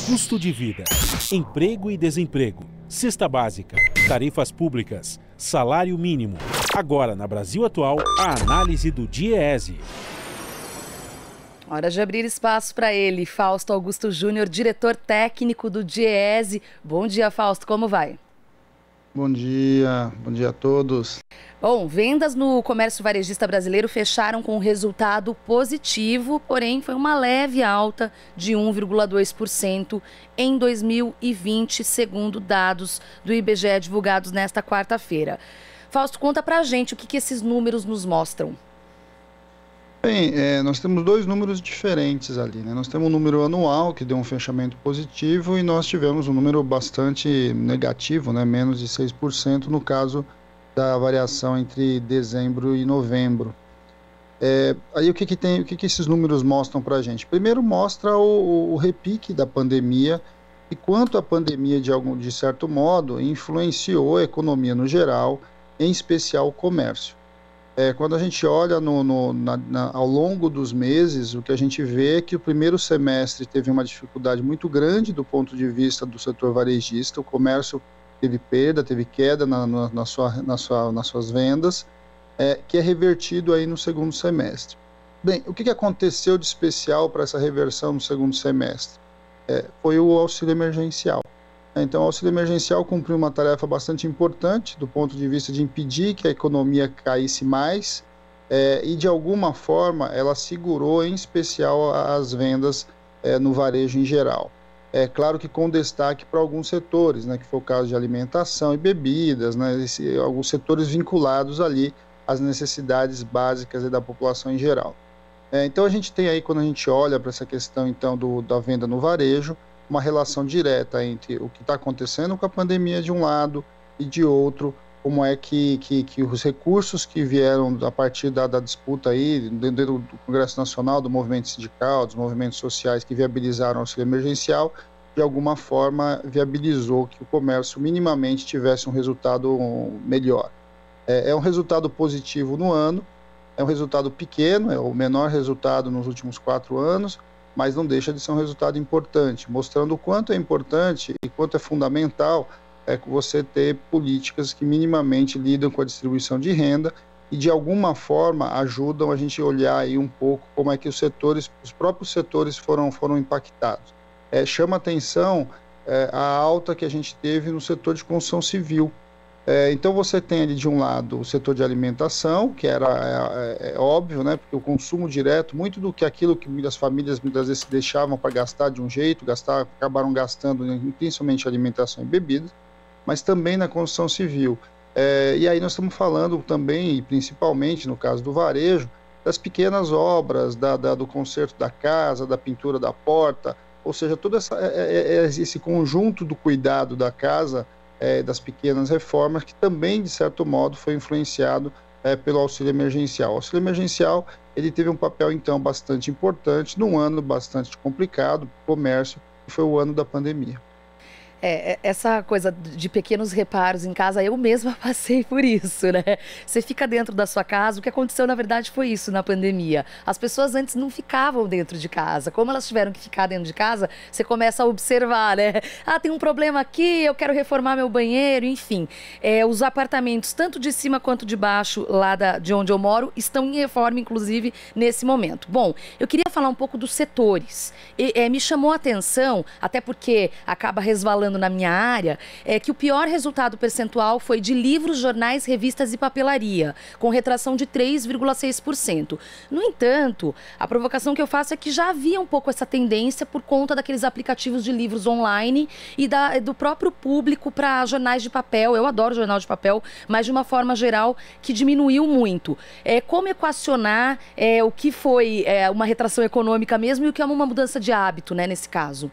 Custo de vida, emprego e desemprego, cesta básica, tarifas públicas, salário mínimo. Agora, na Brasil Atual, a análise do DIEESE. Hora de abrir espaço para ele, Fausto Augusto Júnior, diretor técnico do DIEESE. Bom dia, Fausto, como vai? Bom dia a todos. Bom, vendas no comércio varejista brasileiro fecharam com resultado positivo, porém foi uma leve alta de 1,2% em 2020, segundo dados do IBGE divulgados nesta quarta-feira. Fausto, conta pra gente o que esses números nos mostram. Bem, nós temos dois números diferentes ali, né? Nós temos um número anual, que deu um fechamento positivo, e nós tivemos um número bastante negativo, né? Menos de 6% no caso da variação entre dezembro e novembro. Aí o que esses números mostram para a gente? Primeiro mostra o repique da pandemia e quanto a pandemia, de certo modo, influenciou a economia no geral, em especial o comércio. Quando a gente olha ao longo dos meses, o que a gente vê é que o primeiro semestre teve uma dificuldade muito grande do ponto de vista do setor varejista. O comércio teve perda, teve queda nas suas vendas, que é revertido aí no segundo semestre. Bem, o que aconteceu de especial para essa reversão no segundo semestre? Foi o auxílio emergencial. Então, o auxílio emergencial cumpriu uma tarefa bastante importante do ponto de vista de impedir que a economia caísse mais e, de alguma forma, ela segurou, em especial, as vendas no varejo em geral. É claro que com destaque para alguns setores, né, que foi o caso de alimentação e bebidas, né, alguns setores vinculados ali às necessidades básicas da população em geral. Então, a gente tem aí, quando a gente olha para essa questão então, da venda no varejo, uma relação direta entre o que está acontecendo com a pandemia de um lado e de outro, como é que os recursos que vieram a partir da disputa aí, dentro do Congresso Nacional, do movimento sindical, dos movimentos sociais que viabilizaram o auxílio emergencial, de alguma forma viabilizou que o comércio minimamente tivesse um resultado melhor. É um resultado positivo no ano, é um resultado pequeno, é o menor resultado nos últimos 4 anos, mas não deixa de ser um resultado importante, mostrando o quanto é importante e quanto é fundamental você ter políticas que minimamente lidam com a distribuição de renda e, de alguma forma, ajudam a gente a olhar aí um pouco como é que os próprios setores foram impactados. Chama atenção a alta que a gente teve no setor de construção civil. Então você tem ali de um lado o setor de alimentação, que era óbvio, né, porque o consumo direto, muito do que aquilo que as famílias muitas vezes se deixavam para gastar de um jeito, acabaram gastando principalmente alimentação e bebidas, mas também na construção civil. E aí nós estamos falando também, e principalmente no caso do varejo, das pequenas obras, do conserto da casa, da pintura da porta, ou seja, todo esse conjunto do cuidado da casa, das pequenas reformas, que também, de certo modo, foi influenciado pelo auxílio emergencial. O auxílio emergencial ele teve um papel, então, bastante importante, num ano bastante complicado para o comércio, que foi o ano da pandemia. Essa coisa de pequenos reparos em casa, eu mesma passei por isso, né? Você fica dentro da sua casa, o que aconteceu na verdade foi isso na pandemia. As pessoas antes não ficavam dentro de casa, como elas tiveram que ficar dentro de casa, você começa a observar, né? Tem um problema aqui, eu quero reformar meu banheiro, enfim. Os apartamentos, tanto de cima quanto de baixo, lá de onde eu moro, estão em reforma, inclusive, nesse momento. Bom, eu queria falar um pouco dos setores. Me chamou a atenção, até porque acaba resvalando na minha área, que o pior resultado percentual foi de livros, jornais, revistas e papelaria, com retração de 3,6%. No entanto, a provocação que eu faço é que já havia um pouco essa tendência por conta daqueles aplicativos de livros online e do próprio público para jornais de papel. Eu adoro jornal de papel, mas de uma forma geral que diminuiu muito. Como equacionar o que foi uma retração econômica mesmo e o que é uma mudança de hábito, né, nesse caso?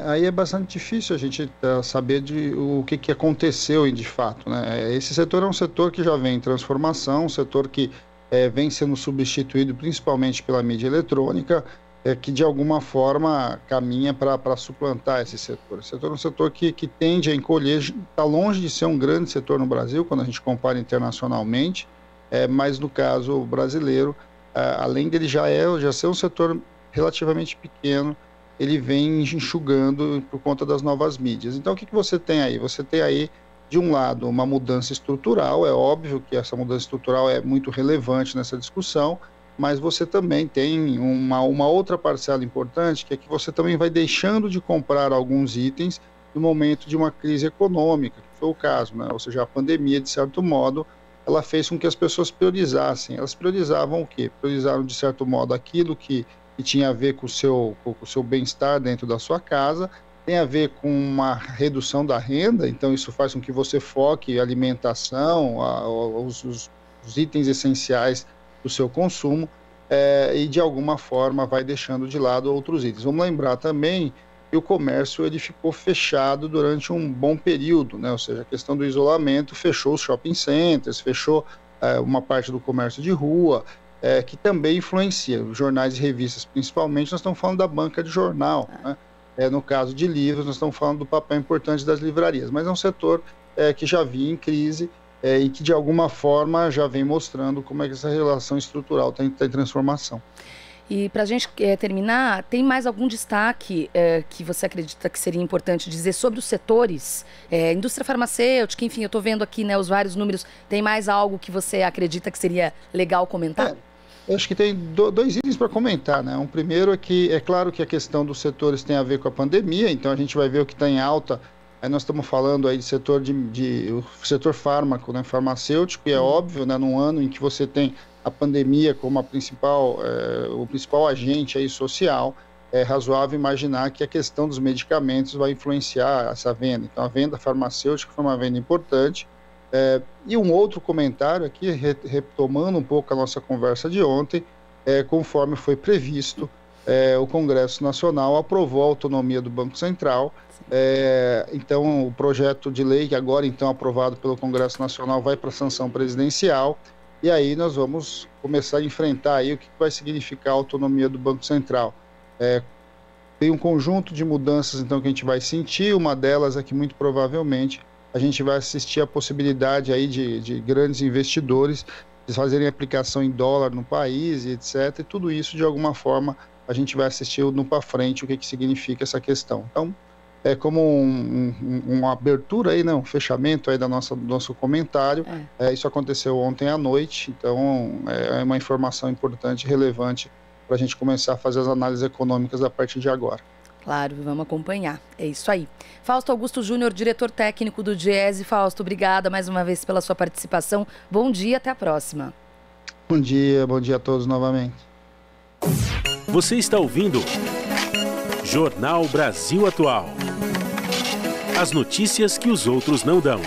Aí é bastante difícil a gente saber o que aconteceu de fato, né? Esse setor é um setor que já vem em transformação, um setor que vem sendo substituído principalmente pela mídia eletrônica, que de alguma forma caminha para suplantar esse setor. Esse setor é um setor que tende a encolher, está longe de ser um grande setor no Brasil, quando a gente compara internacionalmente, mas no caso brasileiro, além dele já ser um setor relativamente pequeno, ele vem enxugando por conta das novas mídias. Então, o que você tem aí? Você tem aí, de um lado, uma mudança estrutural. É óbvio que essa mudança estrutural é muito relevante nessa discussão, mas você também tem uma outra parcela importante, que é que você também vai deixando de comprar alguns itens no momento de uma crise econômica, que foi o caso, né? Ou seja, a pandemia, de certo modo, ela fez com que as pessoas priorizassem. Elas priorizavam o quê? Priorizaram, de certo modo, aquilo que tinha a ver com o seu bem-estar dentro da sua casa, tem a ver com uma redução da renda, então isso faz com que você foque a alimentação, os itens essenciais do seu consumo, e de alguma forma vai deixando de lado outros itens. Vamos lembrar também que o comércio ele ficou fechado durante um bom período, né? Ou seja, a questão do isolamento fechou os shopping centers, fechou uma parte do comércio de rua, que também influencia. Os jornais e revistas, principalmente, nós estamos falando da banca de jornal, né? No caso de livros, nós estamos falando do papel importante das livrarias, mas é um setor que já vinha em crise e que, de alguma forma, já vem mostrando como é que essa relação estrutural está em transformação. E para a gente terminar, tem mais algum destaque que você acredita que seria importante dizer sobre os setores? Indústria farmacêutica, enfim, eu estou vendo aqui, né, os vários números. Tem mais algo que você acredita que seria legal comentar? Eu acho que tem dois itens para comentar, né? Um primeiro é que é claro que a questão dos setores tem a ver com a pandemia, então a gente vai ver o que está em alta. Nós estamos falando aí de setor o setor fármaco, né, farmacêutico, e é óbvio, né, num ano em que você tem a pandemia como o principal agente aí social, é razoável imaginar que a questão dos medicamentos vai influenciar essa venda. Então, a venda farmacêutica foi uma venda importante. E um outro comentário aqui, retomando um pouco a nossa conversa de ontem, conforme foi previsto, o Congresso Nacional aprovou a autonomia do Banco Central. Então, o projeto de lei, que agora então aprovado pelo Congresso Nacional, vai para a sanção presidencial. E aí nós vamos começar a enfrentar aí o que vai significar a autonomia do Banco Central. Tem um conjunto de mudanças então que a gente vai sentir. Uma delas é que muito provavelmente a gente vai assistir a possibilidade aí de grandes investidores fazerem aplicação em dólar no país e etc. E tudo isso, de alguma forma, a gente vai assistir no para frente o que significa essa questão. Então, é como uma abertura aí, né, um fechamento aí do nosso comentário. Isso aconteceu ontem à noite, então é uma informação importante e relevante para a gente começar a fazer as análises econômicas a partir de agora. Claro, vamos acompanhar. É isso aí. Fausto Augusto Júnior, diretor técnico do Diese. Fausto, obrigada mais uma vez pela sua participação. Bom dia, até a próxima. Bom dia a todos novamente. Você está ouvindo Jornal Brasil Atual. As notícias que os outros não dão.